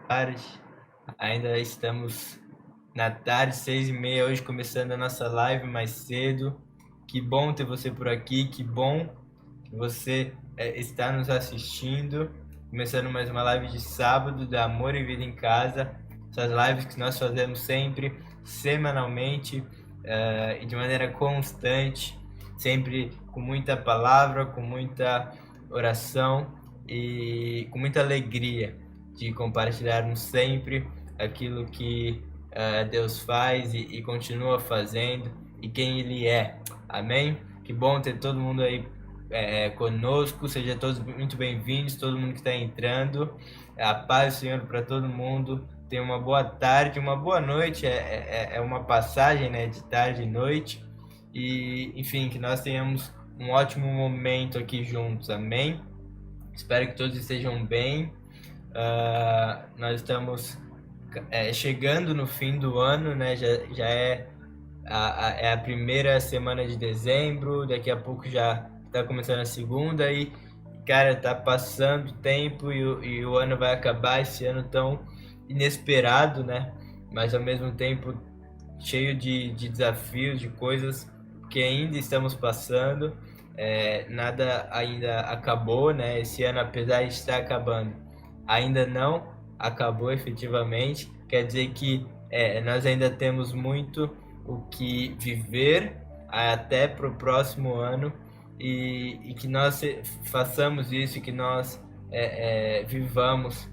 tarde. Ainda estamos na tarde, 6h30, hoje começando a nossa live mais cedo. Que bom ter você por aqui, que bom que você está nos assistindo. Começando mais uma live de sábado da Amor e Vida em Casa. Essas lives que nós fazemos sempre, semanalmente e de maneira constante, sempre com muita palavra, com muita oração e com muita alegria de compartilharmos sempre aquilo que Deus faz e continua fazendo e quem Ele é. Amém? Que bom ter todo mundo aí conosco. Sejam todos muito bem-vindos, todo mundo que está entrando. A paz do Senhor para todo mundo. Tenha uma boa tarde, uma boa noite. É uma passagem, né, de tarde e noite. E, enfim, que nós tenhamos um ótimo momento aqui juntos. Amém? Espero que todos estejam bem. Nós estamos chegando no fim do ano, né? Já é a primeira semana de dezembro, daqui a pouco já está começando a segunda e, cara, tá passando o tempo e o ano vai acabar, esse ano tão inesperado, né? Mas ao mesmo tempo cheio de desafios, de coisas que ainda estamos passando. Nada ainda acabou, né? Esse ano, apesar de estar acabando, ainda não acabou efetivamente. Quer dizer que nós ainda temos muito o que viver até para o próximo ano e que nós façamos isso, que nós vivamos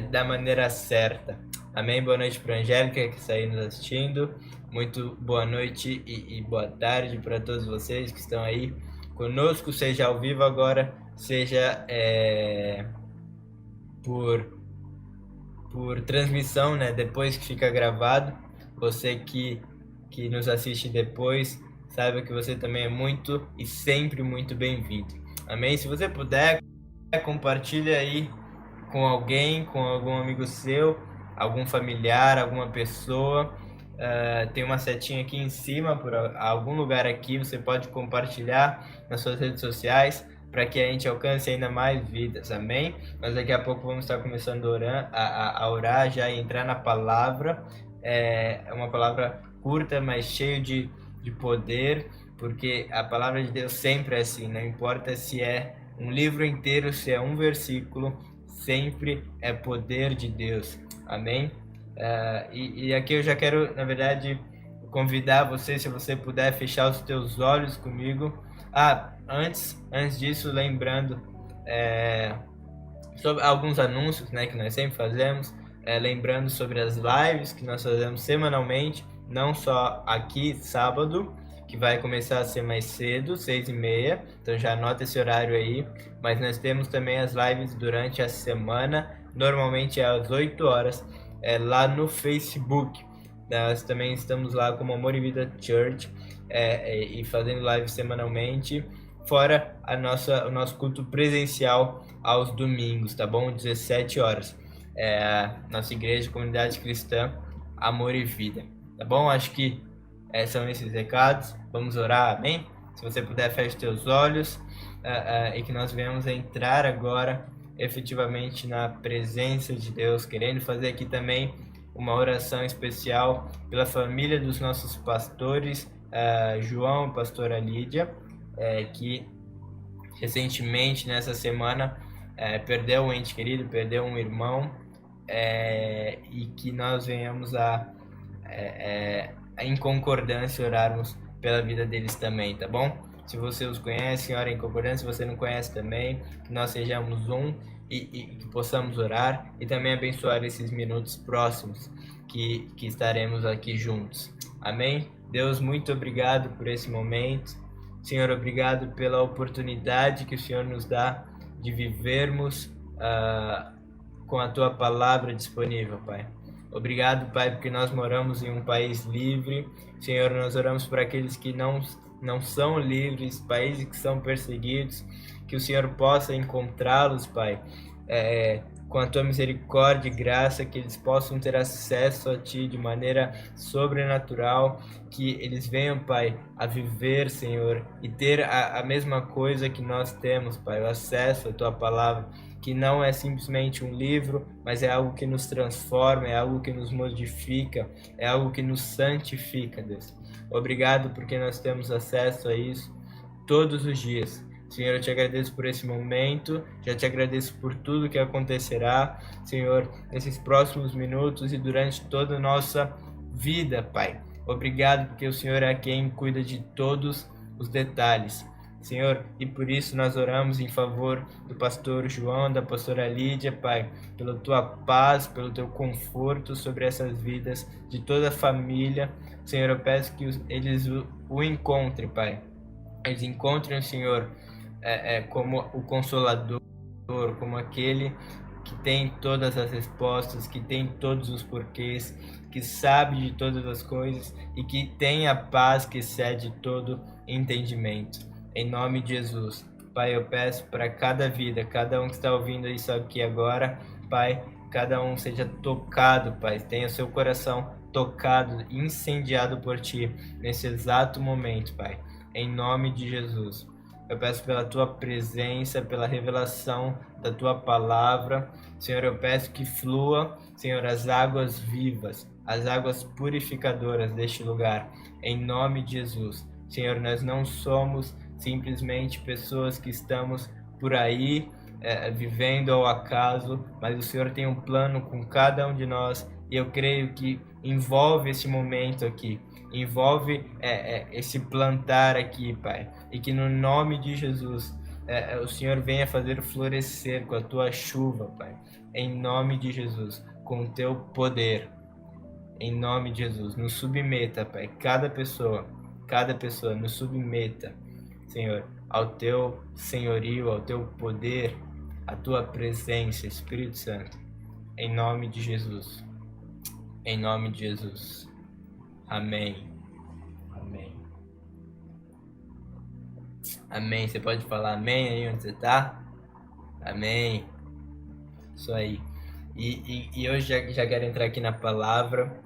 da maneira certa. Amém? Boa noite para a Angélica que está aí nos assistindo. Muito boa noite e boa tarde para todos vocês que estão aí conosco, seja ao vivo agora, seja por transmissão, né? Depois que fica gravado. Você que nos assiste depois, saiba que você também é muito e sempre muito bem-vindo. Amém? Se você puder, compartilha aí com alguém, com algum amigo seu, algum familiar, alguma pessoa. Tem uma setinha aqui em cima, por algum lugar aqui, você pode compartilhar nas suas redes sociais para que a gente alcance ainda mais vidas, amém? Mas daqui a pouco vamos estar começando a orar, já entrar na palavra. É uma palavra curta, mas cheia de poder, porque a palavra de Deus sempre é assim, não importa se é um livro inteiro, se é um versículo, sempre é poder de Deus, amém? E aqui eu já quero, na verdade, convidar você, se você puder fechar os teus olhos comigo. Antes disso, lembrando sobre alguns anúncios, né, que nós sempre fazemos, lembrando sobre as lives que nós fazemos semanalmente, não só aqui sábado, que vai começar a ser mais cedo, 6h30, então já anota esse horário aí, mas nós temos também as lives durante a semana, normalmente às 8 horas, lá no Facebook. Nós também estamos lá como Amor e Vida Church e fazendo live semanalmente, fora o nosso culto presencial aos domingos, tá bom? 17 horas. Nossa igreja, comunidade cristã, Amor e Vida, tá bom? Acho que são esses recados. Vamos orar, amém? Se você puder, feche teus olhos e que nós venhamos a entrar agora efetivamente na presença de Deus, querendo fazer aqui também uma oração especial pela família dos nossos pastores, João e pastora Lídia, que recentemente, nessa semana, perdeu um ente querido, perdeu um irmão, e que nós venhamos em concordância orarmos pela vida deles também, tá bom? Se você os conhece, ora em concordância. Se você não conhece também, que nós sejamos um e que possamos orar e também abençoar esses minutos próximos que estaremos aqui juntos. Amém? Deus, muito obrigado por esse momento. Senhor, obrigado pela oportunidade que o Senhor nos dá de vivermos com a Tua palavra disponível, Pai. Obrigado, Pai, porque nós moramos em um país livre. Senhor, nós oramos por aqueles que não são livres, países que são perseguidos, que o Senhor possa encontrá-los, Pai, com a tua misericórdia e graça, que eles possam ter acesso a ti de maneira sobrenatural, que eles venham, Pai, a viver, Senhor, e ter a mesma coisa que nós temos, Pai, o acesso à tua palavra, que não é simplesmente um livro, mas é algo que nos transforma, é algo que nos modifica, é algo que nos santifica, Deus. Obrigado porque nós temos acesso a isso todos os dias. Senhor, eu te agradeço por esse momento, já te agradeço por tudo que acontecerá, Senhor, nesses próximos minutos e durante toda a nossa vida, Pai. Obrigado porque o Senhor é quem cuida de todos os detalhes. Senhor, e por isso nós oramos em favor do pastor João, da pastora Lídia, Pai, pela tua paz, pelo teu conforto sobre essas vidas, de toda a família. Senhor, eu peço que eles o encontrem, Pai. Eles encontrem o Senhor como o Consolador, como aquele que tem todas as respostas, que tem todos os porquês, que sabe de todas as coisas e que tem a paz que excede todo entendimento. Em nome de Jesus, Pai, eu peço para cada vida, cada um que está ouvindo isso aqui agora, Pai, cada um seja tocado, Pai, tenha seu coração tocado, incendiado por Ti, nesse exato momento, Pai, em nome de Jesus. Eu peço pela Tua presença, pela revelação da Tua palavra, Senhor, eu peço que flua, Senhor, as águas vivas, as águas purificadoras deste lugar, em nome de Jesus. Senhor, nós não somos simplesmente pessoas que estamos por aí vivendo ao acaso, mas o Senhor tem um plano com cada um de nós e eu creio que envolve esse momento aqui, envolve esse plantar aqui, Pai, e que no nome de Jesus o Senhor venha fazer florescer com a tua chuva, Pai, em nome de Jesus, com o teu poder, em nome de Jesus. Nos submeta, Pai, cada pessoa nos submeta, Senhor, ao teu senhorio, ao teu poder, à tua presença, Espírito Santo, em nome de Jesus, em nome de Jesus, amém, amém, amém. Você pode falar amém aí onde você está? Amém, isso aí. E hoje já quero entrar aqui na palavra.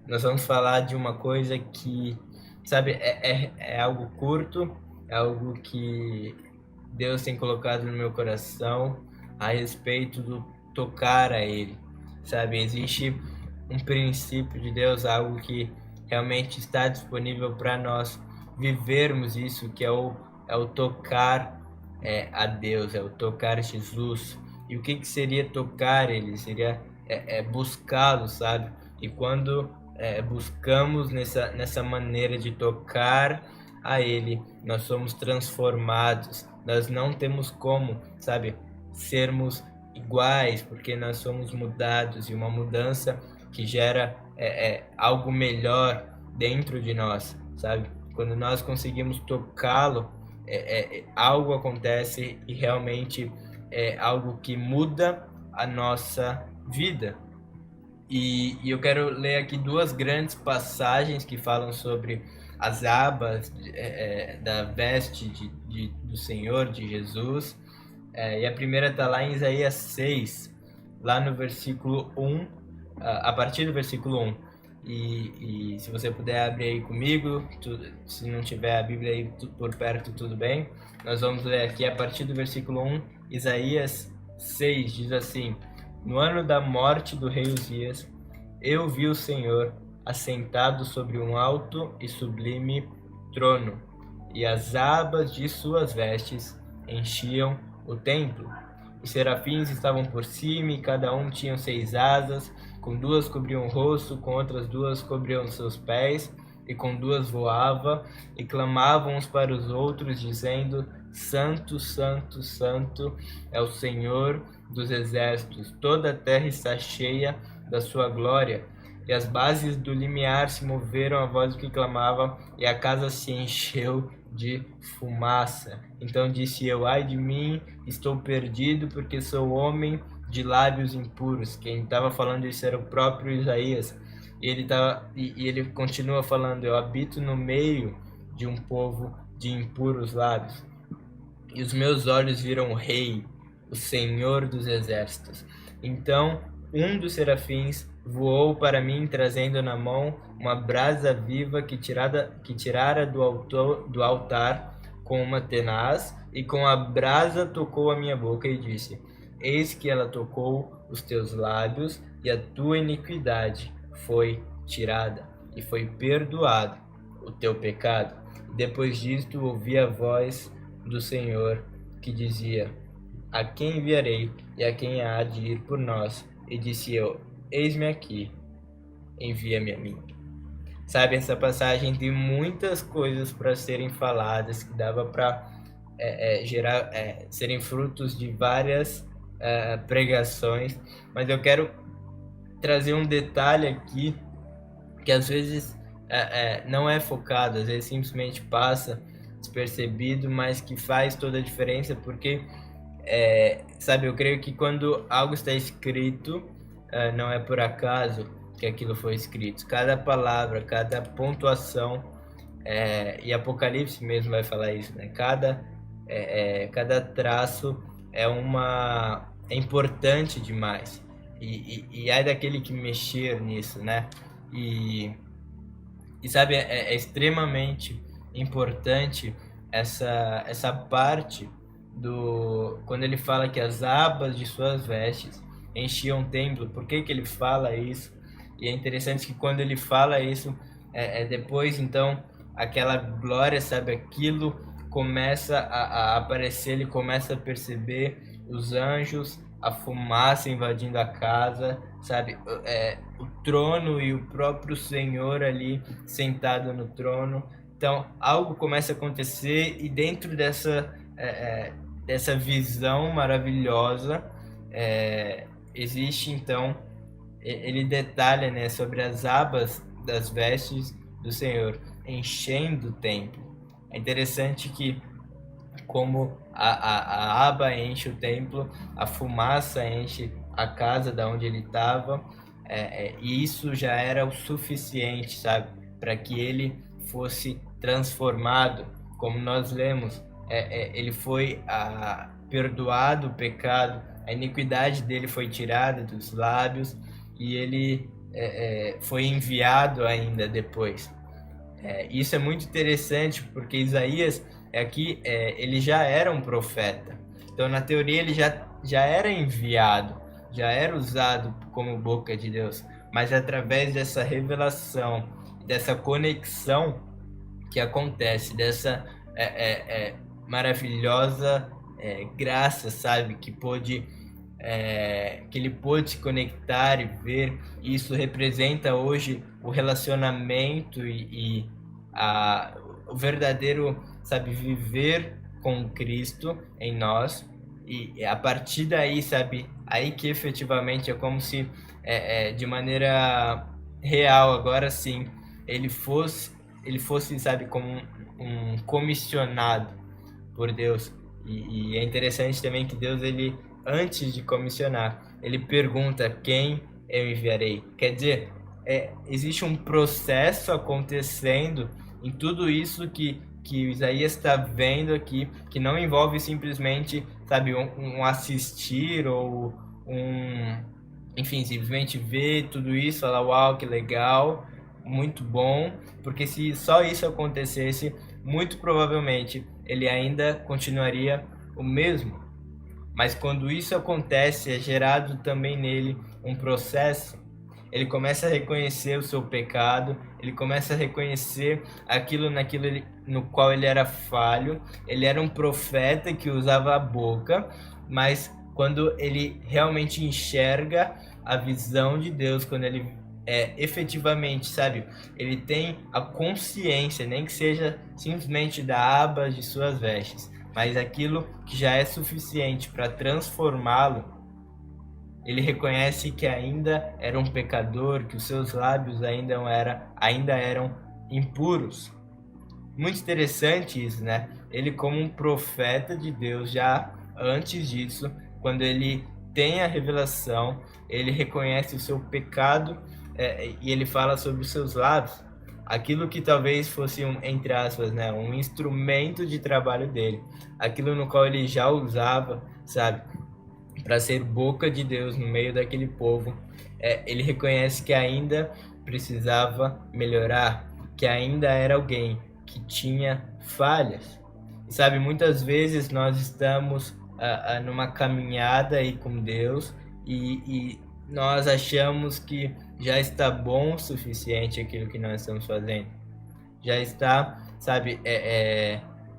Nós vamos falar de uma coisa que, sabe, é algo curto, é algo que Deus tem colocado no meu coração a respeito do tocar a Ele, sabe? Existe um princípio de Deus, algo que realmente está disponível para nós vivermos isso, que é o tocar a Deus, é o tocar Jesus. E o que seria tocar Ele? Seria buscá-lo, sabe? E quando buscamos nessa maneira de tocar a Ele, nós somos transformados. Nós não temos como, sabe, sermos iguais, porque nós somos mudados, e uma mudança que gera algo melhor dentro de nós, sabe? Quando nós conseguimos tocá-lo, algo acontece e realmente é algo que muda a nossa vida. E eu quero ler aqui duas grandes passagens que falam sobre as abas da veste do Senhor, de Jesus. E a primeira está lá em Isaías 6, lá no versículo 1, a partir do versículo 1. E se você puder abrir aí comigo, se não tiver a Bíblia aí por perto, tudo bem. Nós vamos ler aqui a partir do versículo 1, Isaías 6, diz assim: No ano da morte do rei Uzias, eu vi o Senhor assentado sobre um alto e sublime trono, e as abas de suas vestes enchiam o templo. Os serafins estavam por cima, e cada um tinha 6 asas, com 2 cobriam o rosto, com outras 2 cobriam seus pés, e com 2 voava, e clamavam uns para os outros, dizendo: Santo, Santo, Santo é o Senhor dos exércitos, toda a terra está cheia da sua glória. E as bases do limiar se moveram à voz do que clamava, e a casa se encheu de fumaça. Então disse eu: ai de mim, estou perdido, porque sou homem de lábios impuros. Quem estava falando isso era o próprio Isaías. E ele continua falando: eu habito no meio de um povo de impuros lábios. E os meus olhos viram o Rei, o Senhor dos exércitos. Então um dos serafins voou para mim, trazendo na mão uma brasa viva que tirara do altar com uma tenaz, e com a brasa tocou a minha boca e disse: Eis que ela tocou os teus lábios, e a tua iniquidade foi tirada, e foi perdoado o teu pecado. Depois disto ouvi a voz do Senhor que dizia: A quem enviarei, e a quem há de ir por nós? E disse eu: Eis-me aqui, envia-me a mim. Sabe, essa passagem tem muitas coisas para serem faladas, que dava para serem frutos de várias pregações, mas eu quero trazer um detalhe aqui que às vezes não é focado, às vezes simplesmente passa despercebido, mas que faz toda a diferença, porque sabe, eu creio que quando algo está escrito, não é por acaso que aquilo foi escrito. Cada palavra, cada pontuação, e Apocalipse mesmo vai falar isso, né? Cada traço é importante demais. E ai daquele que mexer nisso, né? E sabe, é extremamente importante essa parte quando ele fala que as abas de suas vestes enchiam o templo. Por que ele fala isso? E é interessante que quando ele fala isso, depois então aquela glória, sabe, aquilo começa a aparecer, ele começa a perceber os anjos, a fumaça invadindo a casa, sabe, o trono e o próprio Senhor ali sentado no trono. Então algo começa a acontecer, e dentro dessa visão maravilhosa existe então, ele detalha, né, sobre as abas das vestes do Senhor enchendo o templo. É interessante que como a aba enche o templo, a fumaça enche a casa da onde ele estava, e isso já era o suficiente, sabe, para que ele fosse transformado. Como nós lemos, ele foi perdoado o pecado, a iniquidade dele foi tirada dos lábios, e ele foi enviado ainda depois. Isso é muito interessante, porque Isaías aqui ele já era um profeta. Então, na teoria, ele já era enviado, já era usado como boca de Deus, mas através dessa revelação, dessa conexão que acontece, dessa maravilhosa graça, sabe, que ele pôde se conectar e ver. Isso representa hoje o relacionamento e o verdadeiro, sabe, viver com Cristo em nós, e a partir daí, sabe, aí que efetivamente é como se de maneira real, agora sim, ele fosse, sabe, como um comissionado por Deus. E é interessante também que Deus, ele, antes de comissionar, ele pergunta: quem eu enviarei? Quer dizer, existe um processo acontecendo em tudo isso que Isaías está vendo aqui, que não envolve simplesmente, sabe, um assistir ou enfim, simplesmente ver tudo isso, falar: uau, que legal, muito bom, porque se só isso acontecesse, muito provavelmente ele ainda continuaria o mesmo. Mas quando isso acontece, é gerado também nele um processo. Ele começa a reconhecer o seu pecado, ele começa a reconhecer aquilo no qual ele era falho. Ele era um profeta que usava a boca, mas quando ele realmente enxerga a visão de Deus, quando ele efetivamente, sabe, ele tem a consciência, nem que seja simplesmente da aba de suas vestes, mas aquilo que já é suficiente para transformá-lo, ele reconhece que ainda era um pecador, que os seus lábios ainda eram impuros. Muito interessante isso, né? Ele, como um profeta de Deus, já antes disso, quando ele tem a revelação, ele reconhece o seu pecado, e ele fala sobre os seus lábios, aquilo que talvez fosse entre aspas, né, um instrumento de trabalho dele, aquilo no qual ele já usava, sabe? para ser boca de Deus no meio daquele povo, ele reconhece que ainda precisava melhorar, que ainda era alguém que tinha falhas. E sabe, muitas vezes nós estamos numa caminhada aí com Deus e nós achamos que já está bom o suficiente aquilo que nós estamos fazendo. Já está, sabe,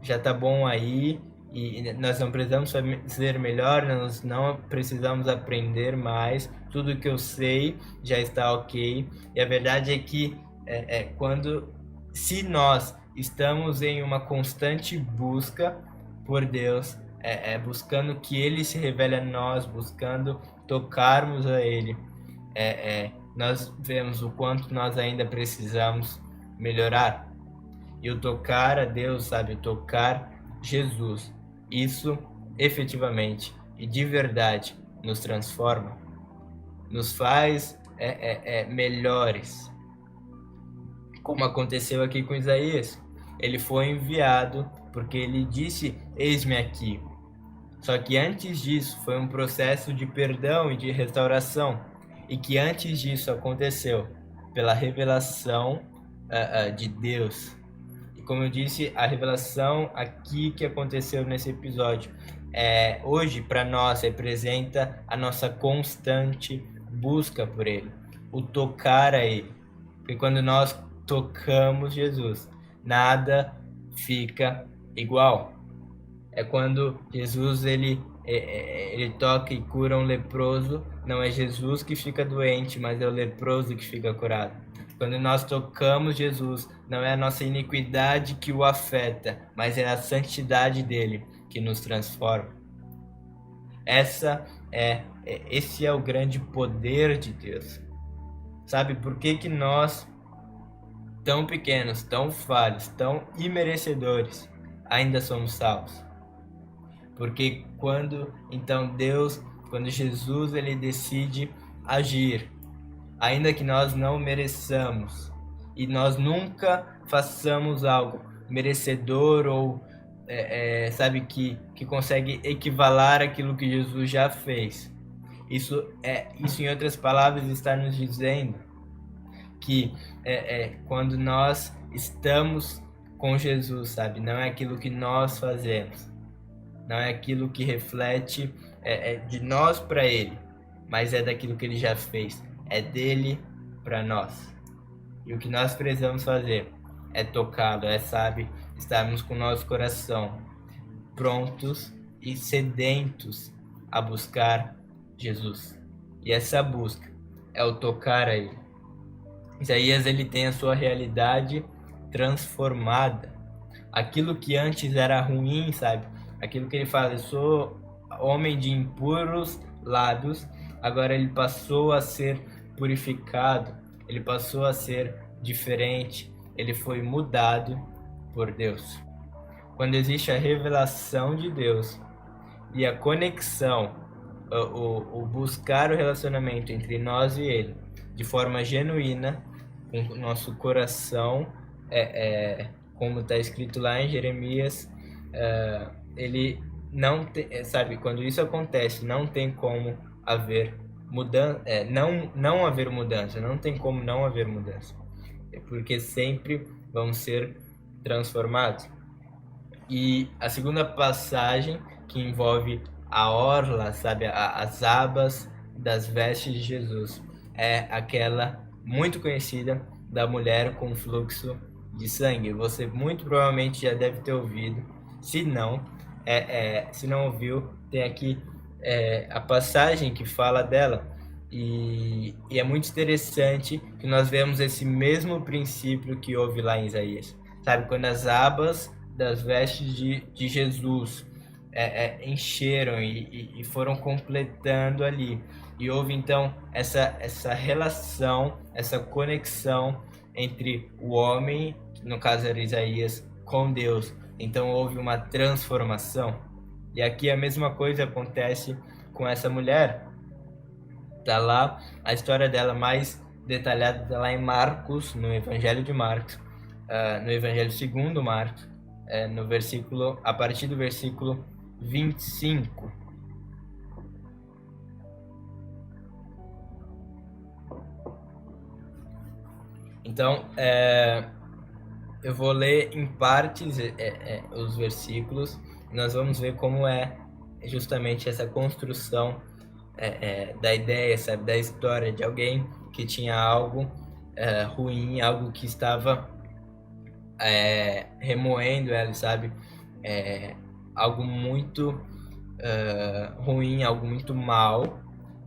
já está bom aí e nós não precisamos fazer melhor, nós não precisamos aprender mais, tudo que eu sei já está ok. E a verdade é que se nós estamos em uma constante busca por Deus, buscando que Ele se revele a nós, buscando tocarmos a Ele, nós vemos o quanto nós ainda precisamos melhorar. E o tocar a Deus, sabe, o tocar Jesus, isso efetivamente e de verdade nos transforma, nos faz melhores. Como aconteceu aqui com Isaías, ele foi enviado porque ele disse: eis-me aqui. Só que antes disso foi um processo de perdão e de restauração, e que antes disso aconteceu pela revelação de Deus. E como eu disse, a revelação aqui que aconteceu nesse episódio hoje para nós representa a nossa constante busca por Ele, o tocar a Ele. Porque quando nós tocamos Jesus, nada fica igual. É quando Jesus ele toca e cura um leproso, não é Jesus que fica doente, mas é o leproso que fica curado. Quando nós tocamos Jesus, não é a nossa iniquidade que o afeta, mas é a santidade dele que nos transforma. Esse é o grande poder de Deus. Sabe por que que nós, tão pequenos, tão falhos, tão imerecedores, ainda somos salvos? Porque quando Jesus ele decide agir, ainda que nós não mereçamos, e nós nunca façamos algo merecedor ou sabe, que consegue equivalar aquilo que Jesus já fez. Isso em outras palavras está nos dizendo que quando nós estamos com Jesus, sabe, não é aquilo que nós fazemos, não é aquilo que reflete de nós para Ele, mas é daquilo que Ele já fez, é dele para nós. E o que nós precisamos fazer é tocá-lo, sabe, estarmos com o nosso coração prontos e sedentos a buscar Jesus. E essa busca é o tocar a Ele. Isaías ele tem a sua realidade transformada. Aquilo que antes era ruim, sabe? Aquilo que ele fala: eu sou homem de impuros lábios, agora ele passou a ser purificado, ele passou a ser diferente, ele foi mudado por Deus. Quando existe a revelação de Deus e a conexão, o buscar o relacionamento entre nós e Ele de forma genuína, com o nosso coração, como está escrito lá em Jeremias, ele não tem, sabe, quando isso acontece, não tem como haver mudança, não haver mudança, não tem como não haver mudança, porque sempre vamos ser transformados. E a segunda passagem, que envolve a orla, sabe, as abas das vestes de Jesus, é aquela muito conhecida da mulher com fluxo de sangue. Você muito provavelmente já deve ter ouvido. Se não ouviu, tem aqui a passagem que fala dela. E é muito interessante que nós vemos esse mesmo princípio que houve lá em Isaías. Sabe, quando as abas das vestes de Jesus encheram e foram completando ali. E houve então essa relação, essa conexão entre o homem, que no caso era Isaías, com Deus. Então houve uma transformação. E aqui a mesma coisa acontece com essa mulher. Tá lá a história dela mais detalhada, tá lá em Marcos, no Evangelho de Marcos, no Evangelho segundo Marcos, a partir do versículo 25. Então, eu vou ler em partes os versículos. Nós vamos ver como é justamente essa construção da ideia, sabe, da história de alguém que tinha algo ruim, algo que estava remoendo ela, sabe, algo muito ruim, algo muito mal,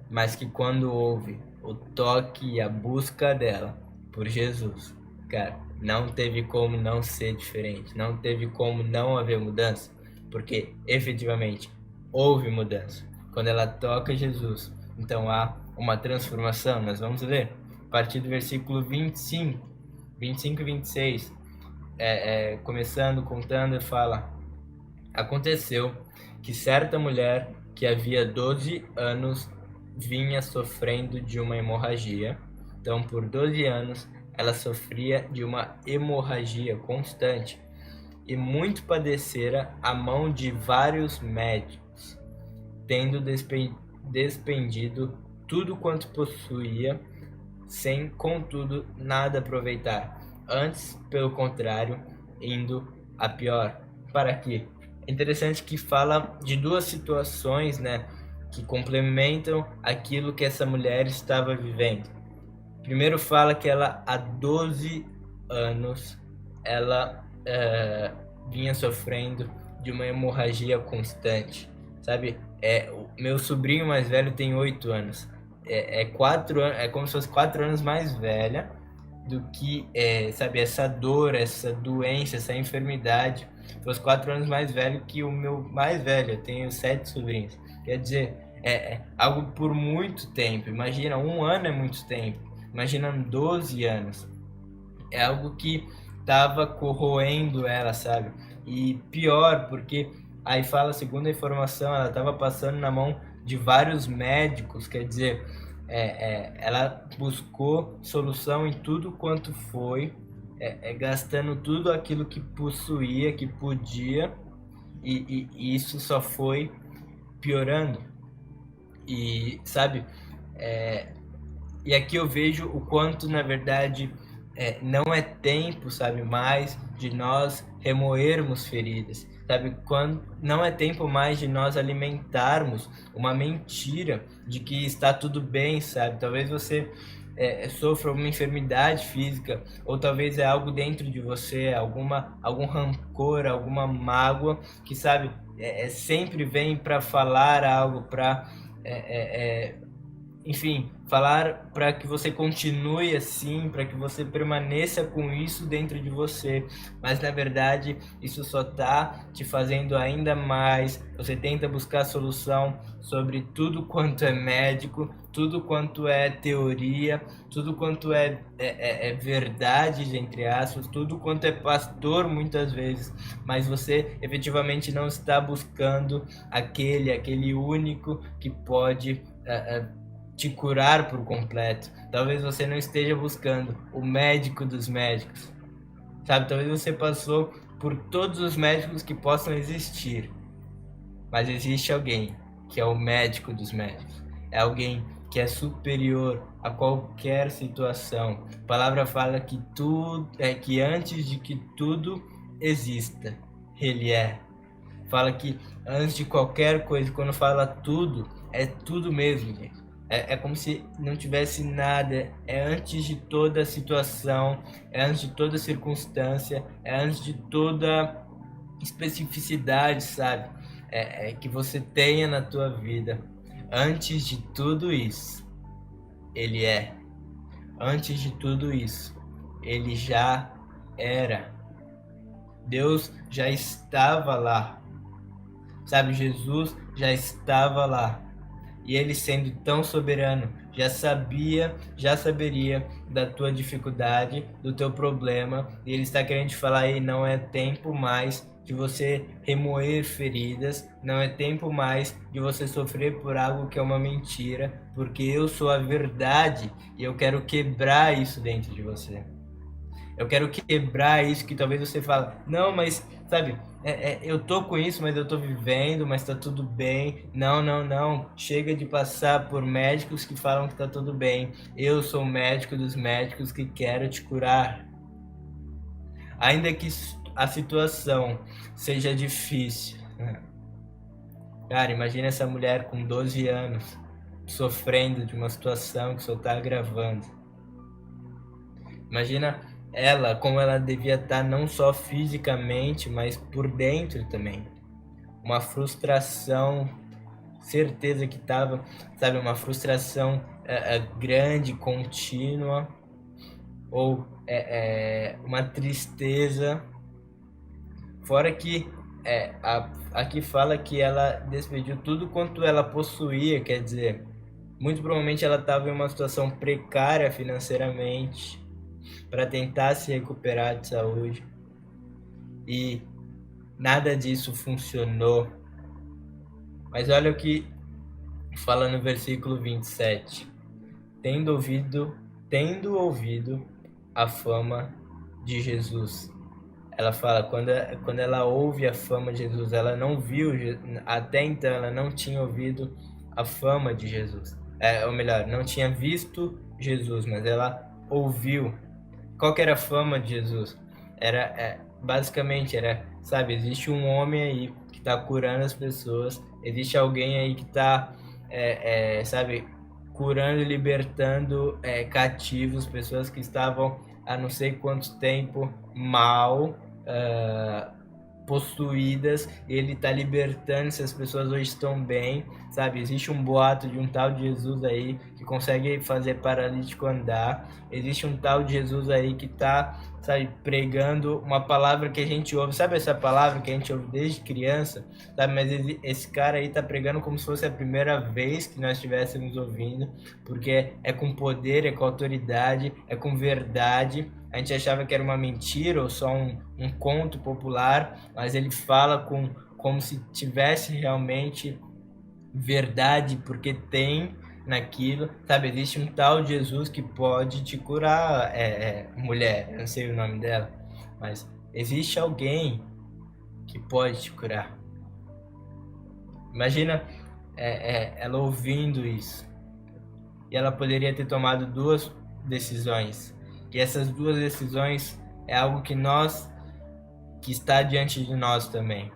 mas que quando houve o toque e a busca dela por Jesus, cara, não teve como não ser diferente, não teve como não haver mudança, porque efetivamente houve mudança. Quando ela toca Jesus, então há uma transformação. Nós vamos ler a partir do versículo 25 e 26, contando, fala: aconteceu que certa mulher que havia 12 anos vinha sofrendo de uma hemorragia. Então, por 12 anos, ela sofria de uma hemorragia constante e muito padecera a mão de vários médicos, tendo despendido tudo quanto possuía, sem, contudo, nada aproveitar. Antes, pelo contrário, indo a pior. Para quê? É interessante que fala de duas situações, né, que complementam aquilo que essa mulher estava vivendo. Primeiro fala que ela, há 12 anos, ela vinha sofrendo de uma hemorragia constante, sabe? O meu sobrinho mais velho tem 8 anos. É como se fosse 4 anos mais velha do que, sabe, essa dor, essa doença, essa enfermidade. Fosse 4 anos mais velho que o meu mais velho. Eu tenho 7 sobrinhos. Quer dizer, algo por muito tempo. Imagina, 1 ano é muito tempo. Imagina 12 anos. É algo que estava corroendo ela, sabe? E pior, porque aí fala, segundo a informação, ela estava passando na mão de vários médicos, quer dizer, ela buscou solução em tudo quanto foi, gastando tudo aquilo que possuía, que podia, e isso só foi piorando. E, sabe, e aqui eu vejo o quanto, na verdade, não é tempo, sabe, mais de nós remoermos feridas, sabe, quando não é tempo mais de nós alimentarmos uma mentira de que está tudo bem, sabe. Talvez você sofra alguma enfermidade física, ou talvez é algo dentro de você, algum rancor, alguma mágoa que, sabe, sempre vem para falar algo, para enfim, falar para que você continue assim, para que você permaneça com isso dentro de você, mas na verdade isso só está te fazendo ainda mais. Você tenta buscar solução sobre tudo quanto é médico, tudo quanto é teoria, tudo quanto é verdade, entre aspas, tudo quanto é pastor muitas vezes, mas você efetivamente não está buscando aquele único que pode te curar por completo. Talvez você não esteja buscando o médico dos médicos, sabe? Talvez você passou por todos os médicos que possam existir, mas existe alguém que é o médico dos médicos. É alguém que é superior a qualquer situação. A palavra fala que que antes de que tudo exista, ele é. Fala que antes de qualquer coisa, quando fala tudo, é tudo mesmo, gente. É como se não tivesse nada, é antes de toda situação, é antes de toda circunstância, é antes de toda especificidade, sabe? Que você tenha na tua vida. Antes de tudo isso, ele é. Antes de tudo isso, ele já era. Deus já estava lá, sabe? Jesus já estava lá. E ele, sendo tão soberano, já saberia da tua dificuldade, do teu problema. E ele está querendo te falar aí, não é tempo mais de você remoer feridas, não é tempo mais de você sofrer por algo que é uma mentira, porque eu sou a verdade e eu quero quebrar isso dentro de você. Eu quero quebrar isso que talvez você fale, não, mas sabe? Eu tô com isso, mas eu tô vivendo, mas tá tudo bem. Não, não, não. Chega de passar por médicos que falam que tá tudo bem. Eu sou o médico dos médicos que quero te curar. Ainda que a situação seja difícil. Cara, imagina essa mulher com 12 anos sofrendo de uma situação que só tá agravando. Imagina ela, como ela devia estar não só fisicamente, mas por dentro também. Uma frustração, certeza que tava, sabe, uma frustração grande, contínua, ou uma tristeza. Fora que aqui fala que ela despediu tudo quanto ela possuía, quer dizer, muito provavelmente ela estava em uma situação precária financeiramente para tentar se recuperar de saúde e nada disso funcionou. Mas olha o que fala no versículo 27. Tendo ouvido a fama de Jesus. Ela fala, quando ela ouve a fama de Jesus, ela não viu, até então ela não tinha ouvido a fama de Jesus. Ou melhor, não tinha visto Jesus, mas ela ouviu. Qual que era a fama de Jesus? Basicamente, sabe, existe um homem aí que está curando as pessoas, existe alguém aí que está, sabe, curando e libertando cativos, pessoas que estavam há não sei quanto tempo mal, possuídas, e ele está libertando. Se as pessoas hoje estão bem, sabe, existe um boato de um tal de Jesus aí que consegue fazer paralítico andar, existe um tal de Jesus aí que está, sabe, pregando uma palavra que a gente ouve, sabe essa palavra que a gente ouve desde criança, sabe, mas esse cara aí está pregando como se fosse a primeira vez que nós estivéssemos ouvindo, porque é com poder, é com autoridade, é com verdade. A gente achava que era uma mentira ou só um conto popular, mas ele fala como se tivesse realmente verdade, porque tem naquilo, sabe? Existe um tal de Jesus que pode te curar, mulher, eu não sei o nome dela, mas existe alguém que pode te curar. Imagina ela ouvindo isso, e ela poderia ter tomado duas decisões, e essas duas decisões é algo que está diante de nós também.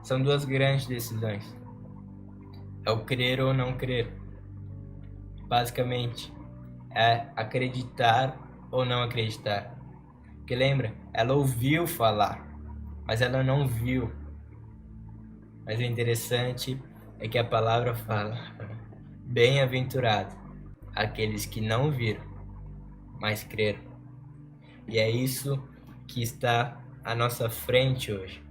São duas grandes decisões. É o crer ou não crer. Basicamente, é acreditar ou não acreditar. Porque lembra, ela ouviu falar, mas ela não viu. Mas o interessante é que a palavra fala: bem-aventurado aqueles que não viram, mas creram. E é isso que está à nossa frente hoje.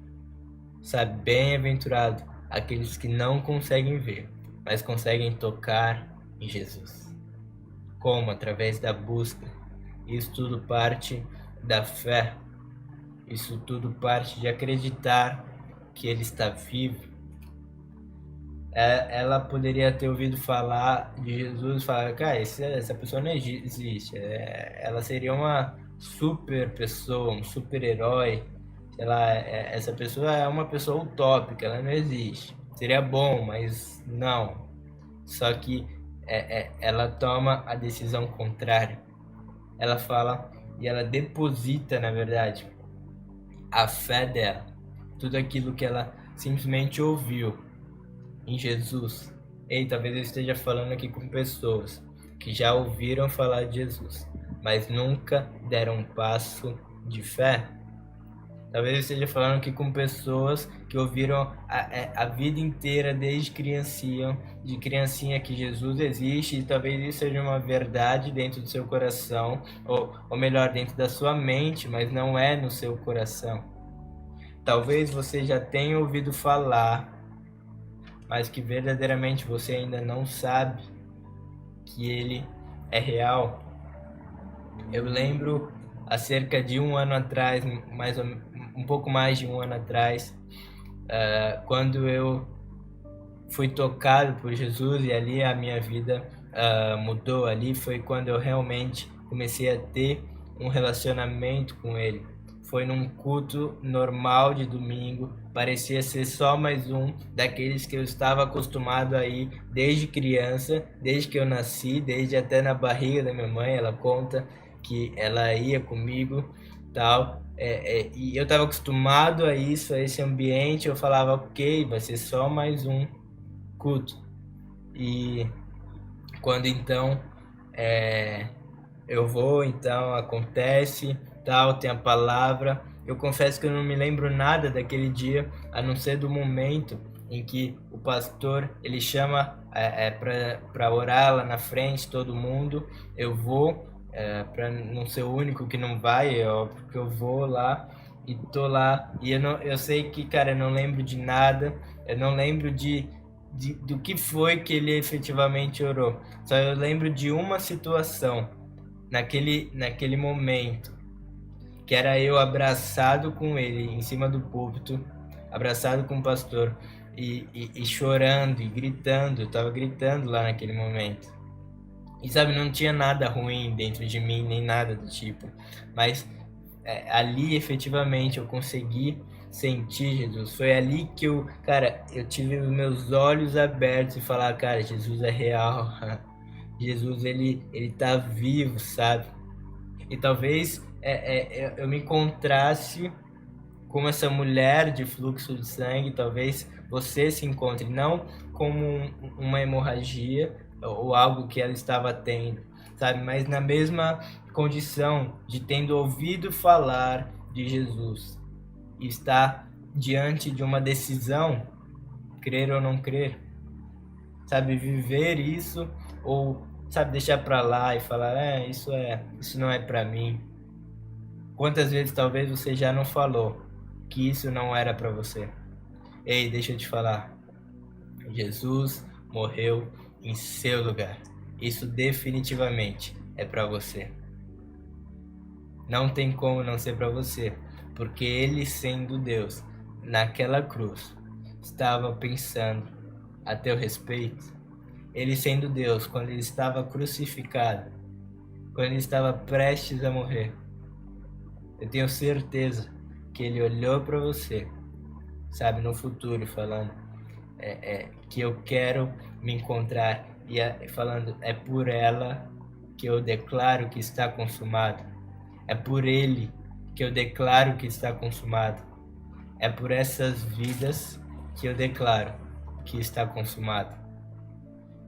Sabe, bem-aventurado aqueles que não conseguem ver, mas conseguem tocar em Jesus. Como? Através da busca. Isso tudo parte da fé. Isso tudo parte de acreditar que Ele está vivo. Ela poderia ter ouvido falar de Jesus e falar: cara, essa pessoa não existe. Ela seria uma super pessoa, um super herói. Sei lá, essa pessoa é uma pessoa utópica, ela não existe. Seria bom, mas não. Só que ela toma a decisão contrária. Ela fala e ela deposita, na verdade, a fé dela, tudo aquilo que ela simplesmente ouviu em Jesus. Ei, talvez eu esteja falando aqui com pessoas que já ouviram falar de Jesus, mas nunca deram um passo de fé. Talvez eu esteja falando aqui com pessoas que ouviram a vida inteira, desde criancinha, que Jesus existe, e talvez isso seja uma verdade dentro do seu coração, ou melhor, dentro da sua mente, mas não é no seu coração. Talvez você já tenha ouvido falar, mas que verdadeiramente você ainda não sabe que ele é real. Eu lembro há cerca de um ano atrás, um pouco mais de um ano atrás, quando eu fui tocado por Jesus e ali a minha vida mudou. Ali foi quando eu realmente comecei a ter um relacionamento com Ele. foi num culto normal de domingo, parecia ser só mais um daqueles que eu estava acostumado a ir desde criança, desde que eu nasci, desde até na barriga da minha mãe, ela conta que ela ia comigo, tal, e eu estava acostumado a isso, a esse ambiente, eu falava, ok, vai ser só mais um culto. E quando então é, eu vou, então acontece, tal, tem a palavra. Eu confesso que eu não me lembro nada daquele dia, a não ser do momento em que o pastor ele chama para orar lá na frente, todo mundo. Eu vou, para não ser o único que não vai, é óbvio que eu vou lá e tô lá. E eu sei que, cara, eu não lembro de nada, eu não lembro do que foi que ele efetivamente orou. Só eu lembro de uma situação naquele momento, que era eu abraçado com ele em cima do púlpito, abraçado com o pastor e chorando e gritando, eu tava gritando lá naquele momento. E sabe, não tinha nada ruim dentro de mim, nem nada do tipo, mas ali efetivamente eu consegui sentir Jesus. Foi ali que eu tive os meus olhos abertos e falar, cara, Jesus é real. Jesus, ele tá vivo, sabe? E talvez eu me encontrasse como essa mulher de fluxo de sangue, talvez você se encontre não como uma hemorragia ou algo que ela estava tendo, sabe? Mas na mesma condição de tendo ouvido falar de Jesus e estar diante de uma decisão, crer ou não crer, sabe? Viver isso ou, sabe, deixar para lá e falar, isso não é para mim. Quantas vezes talvez você já não falou que isso não era para você? Ei, deixa eu te falar. Jesus morreu em seu lugar. Isso definitivamente é para você. Não tem como não ser para você, porque ele sendo Deus, naquela cruz, estava pensando a teu respeito. Ele sendo Deus, quando ele estava crucificado, quando ele estava prestes a morrer, eu tenho certeza que ele olhou para você, sabe, no futuro, falando que eu quero me encontrar e falando, é por ela que eu declaro que está consumado. É por ele que eu declaro que está consumado. É por essas vidas que eu declaro que está consumado.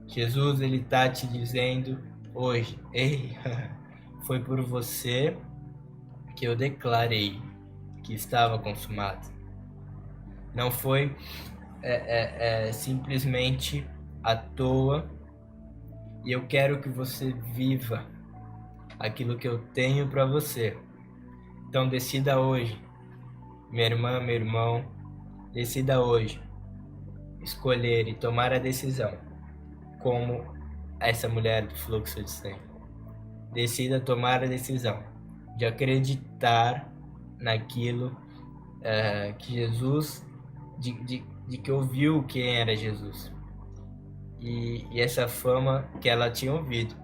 Jesus, ele está te dizendo hoje, ei, foi por você que eu declarei que estava consumado. Não foi simplesmente à toa. E eu quero que você viva aquilo que eu tenho para você. Então decida hoje, minha irmã, meu irmão, decida hoje escolher e tomar a decisão como essa mulher do fluxo de sangue. Decida tomar a decisão de acreditar naquilo que Jesus, de que ouviu quem era Jesus. E essa fama que ela tinha ouvido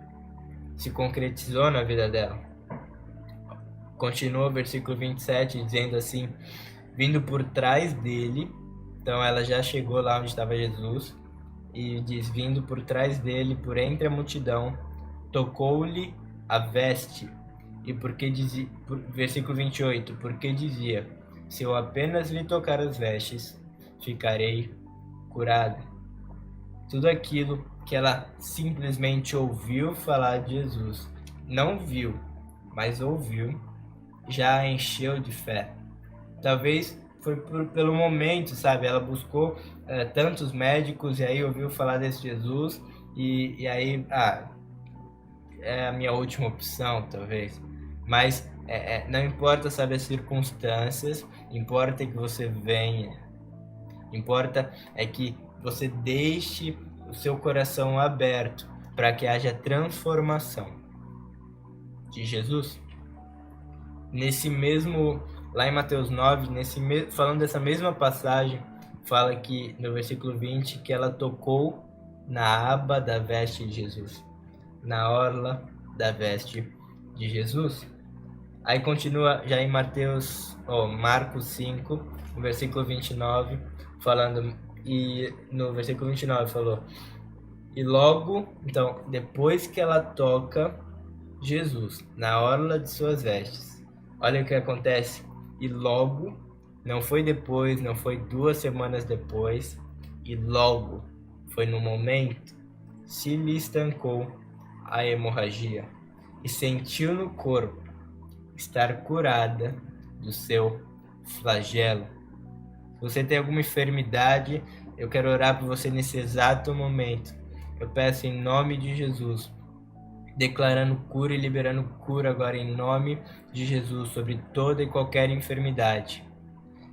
se concretizou na vida dela. Continua o versículo 27 dizendo assim, vindo por trás dele, então ela já chegou lá onde estava Jesus, e diz, vindo por trás dele, por entre a multidão, tocou-lhe a veste, e porque dizia, versículo 28, porque dizia, se eu apenas lhe tocar as vestes, ficarei curada. Tudo aquilo que ela simplesmente ouviu falar de Jesus, não viu, mas ouviu, já a encheu de fé. Talvez foi pelo momento, sabe? Ela buscou tantos médicos e aí ouviu falar desse Jesus e aí, é a minha última opção, talvez. Mas não importa, sabe, as circunstâncias, importa que você venha. Importa que você deixe o seu coração aberto para que haja transformação de Jesus. Nesse mesmo, lá em Mateus 9, falando dessa mesma passagem, fala que no versículo 20 que ela tocou na aba da veste de Jesus, na orla da veste de Jesus. Aí continua já em Marcos 5, no versículo 29, falando, e no versículo 29 falou, e logo, então, depois que ela toca Jesus na orla de suas vestes, olha o que acontece, e logo, não foi depois, não foi 2 semanas depois, e logo, foi no momento, se lhe estancou a hemorragia, e sentiu no corpo estar curada do seu flagelo. Se você tem alguma enfermidade, eu quero orar por você nesse exato momento. Eu peço em nome de Jesus, declarando cura e liberando cura agora em nome de Jesus sobre toda e qualquer enfermidade.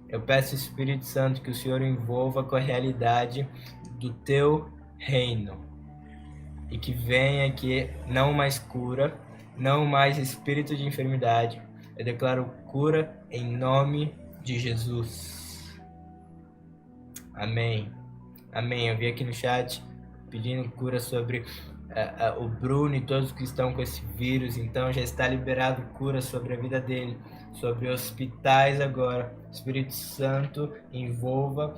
Eu peço, Espírito Santo, que o Senhor envolva com a realidade do teu reino e que venha aqui não mais cura, não mais espírito de enfermidade. Eu declaro cura em nome de Jesus. Amém. Amém. Eu vi aqui no chat pedindo cura sobre o Bruno e todos que estão com esse vírus. Então já está liberado cura sobre a vida dele, sobre hospitais agora. Espírito Santo envolva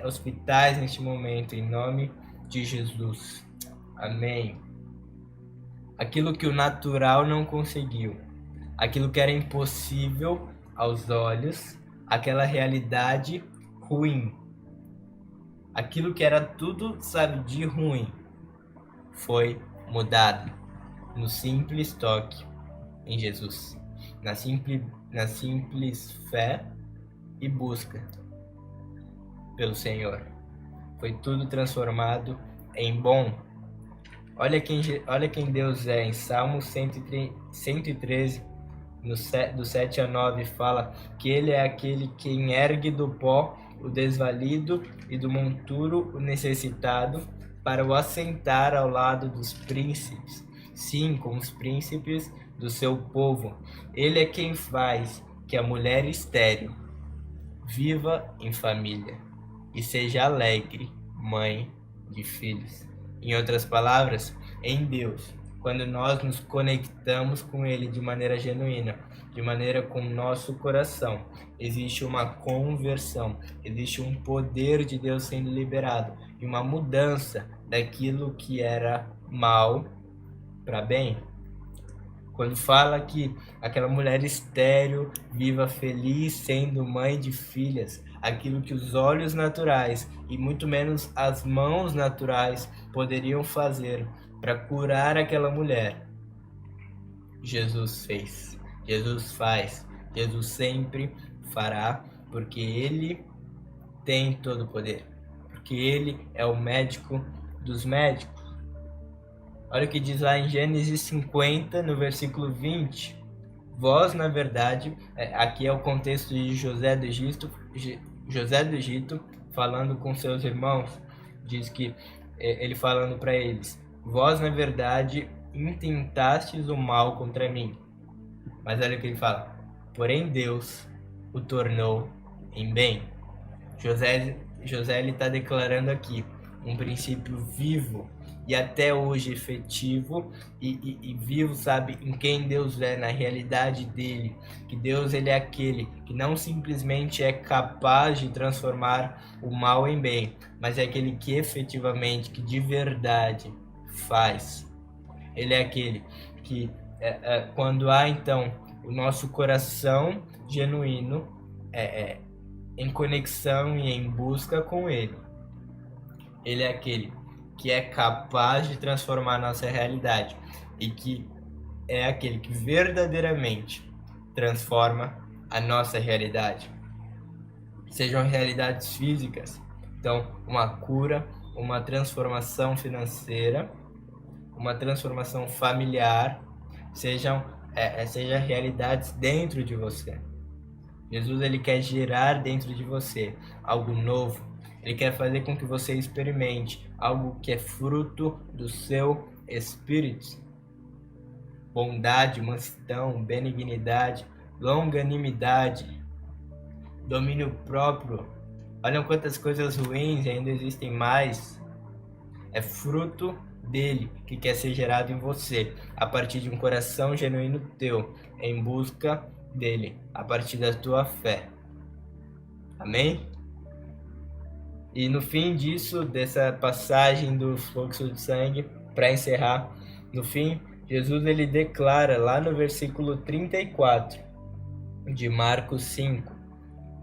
hospitais neste momento, em nome de Jesus. Amém. Aquilo que o natural não conseguiu, aquilo que era impossível aos olhos, aquela realidade ruim, aquilo que era tudo, sabe, de ruim, foi mudado no simples toque em Jesus, na simples fé e busca pelo Senhor. Foi tudo transformado em bom. Olha quem Deus é. Em Salmo 113, do 7 a 9, fala que Ele é aquele quem ergue do pó o desvalido e do monturo o necessitado, para o assentar ao lado dos príncipes, sim, com os príncipes do seu povo. Ele é quem faz que a mulher estéril viva em família e seja alegre, mãe de filhos. Em outras palavras, em Deus, quando nós nos conectamos com Ele de maneira genuína, de maneira com o nosso coração, existe uma conversão, existe um poder de Deus sendo liberado e uma mudança daquilo que era mal para bem. Quando fala que aquela mulher estéril viva feliz sendo mãe de filhas, aquilo que os olhos naturais e muito menos as mãos naturais poderiam fazer para curar aquela mulher, Jesus fez, Jesus faz, Jesus sempre fará, porque Ele tem todo o poder, porque Ele é o médico dos médicos. Olha o que diz lá em Gênesis 50, no versículo 20. Vós, na verdade, aqui é o contexto de José do Egito falando com seus irmãos. Diz que ele falando para eles: vós, na verdade, intentastes o mal contra mim. Mas olha o que ele fala: porém Deus o tornou em bem. José ele está declarando aqui um princípio vivo e até hoje efetivo e vivo, sabe, em quem Deus é, na realidade dele, que Deus ele é aquele que não simplesmente é capaz de transformar o mal em bem, mas é aquele que efetivamente, que de verdade faz. Ele é aquele que quando há então o nosso coração genuíno em conexão e em busca com ele, ele é aquele que é capaz de transformar a nossa realidade e que é aquele que verdadeiramente transforma a nossa realidade. Sejam realidades físicas, então uma cura, uma transformação financeira, uma transformação familiar, seja realidades dentro de você. Jesus ele quer gerar dentro de você algo novo. Ele quer fazer com que você experimente algo que é fruto do seu espírito. Bondade, mansidão, benignidade, longanimidade, domínio próprio. Olha quantas coisas ruins ainda existem mais. É fruto dele que quer ser gerado em você, a partir de um coração genuíno teu, em busca dele, a partir da tua fé. Amém? E no fim disso, dessa passagem do fluxo de sangue, para encerrar, no fim, Jesus ele declara lá no versículo 34 de Marcos 5,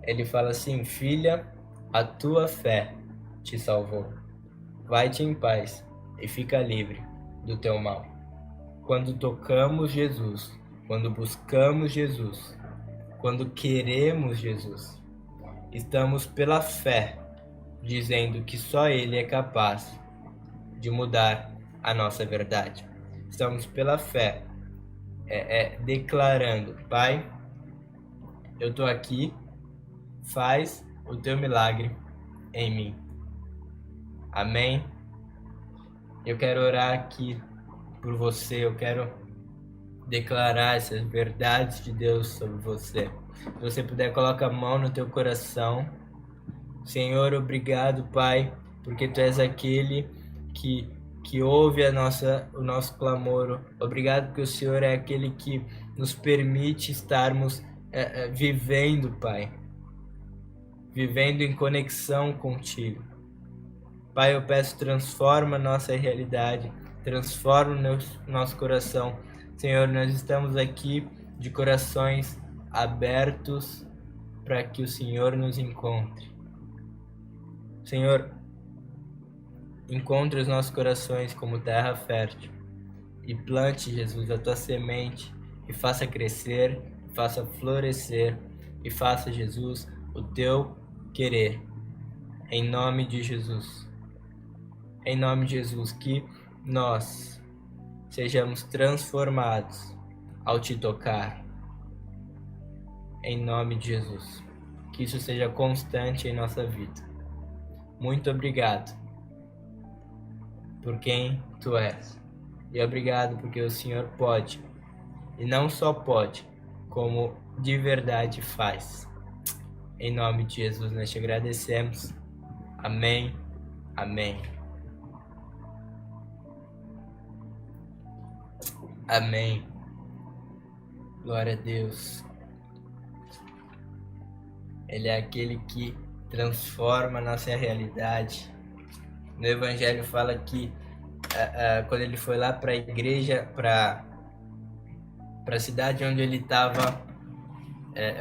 ele fala assim: filha, a tua fé te salvou. Vai-te em paz e fica livre do teu mal. Quando tocamos Jesus, quando buscamos Jesus, quando queremos Jesus, estamos pela fé dizendo que só Ele é capaz de mudar a nossa verdade. Estamos pela fé declarando: Pai, eu estou aqui, faz o teu milagre em mim. Amém? Eu quero orar aqui por você, eu quero declarar essas verdades de Deus sobre você. Se você puder, coloca a mão no teu coração. Senhor, obrigado, Pai, porque Tu és aquele que ouve o nosso clamor. Obrigado porque o Senhor é aquele que nos permite estarmos vivendo, Pai, vivendo em conexão contigo. Pai, eu peço, transforma a nossa realidade, transforma o nosso coração. Senhor, nós estamos aqui de corações abertos para que o Senhor nos encontre. Senhor, encontre os nossos corações como terra fértil e plante, Jesus, a tua semente e faça crescer, faça florescer e faça, Jesus, o teu querer. Em nome de Jesus. Em nome de Jesus, que nós sejamos transformados ao te tocar. Em nome de Jesus. Que isso seja constante em nossa vida. Muito obrigado por quem Tu és. E obrigado porque o Senhor pode. E não só pode, como de verdade faz. Em nome de Jesus nós te agradecemos. Amém. Amém. Amém. Glória a Deus. Ele é aquele que transforma a nossa realidade. No Evangelho fala que quando ele foi lá para a igreja, para a cidade onde ele estava,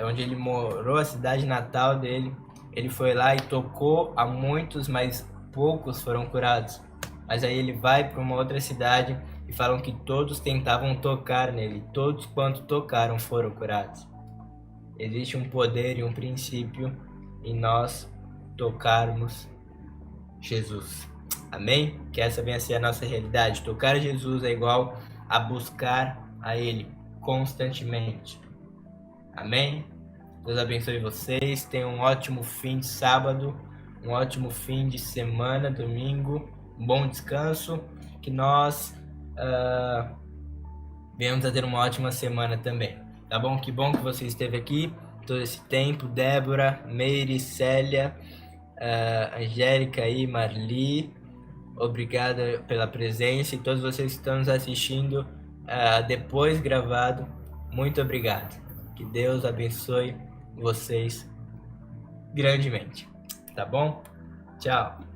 onde ele morou, a cidade natal dele, ele foi lá e tocou a muitos, mas poucos foram curados. Mas aí ele vai para uma outra cidade e falam que todos tentavam tocar nele, todos quanto tocaram foram curados. Existe um poder e um princípio em nós tocarmos Jesus. Amém? Que essa venha a ser a nossa realidade. Tocar Jesus é igual a buscar a Ele constantemente. Amém? Deus abençoe vocês. Tenham um ótimo fim de sábado, um ótimo fim de semana, domingo, um bom descanso. Que nós venhamos a ter uma ótima semana também. Tá bom? Que bom que você esteve aqui todo esse tempo. Débora, Meire, Célia, Angélica e Marli, obrigado pela presença. E todos vocês que estão nos assistindo depois gravado, muito obrigado. Que Deus abençoe vocês grandemente. Tá bom? Tchau.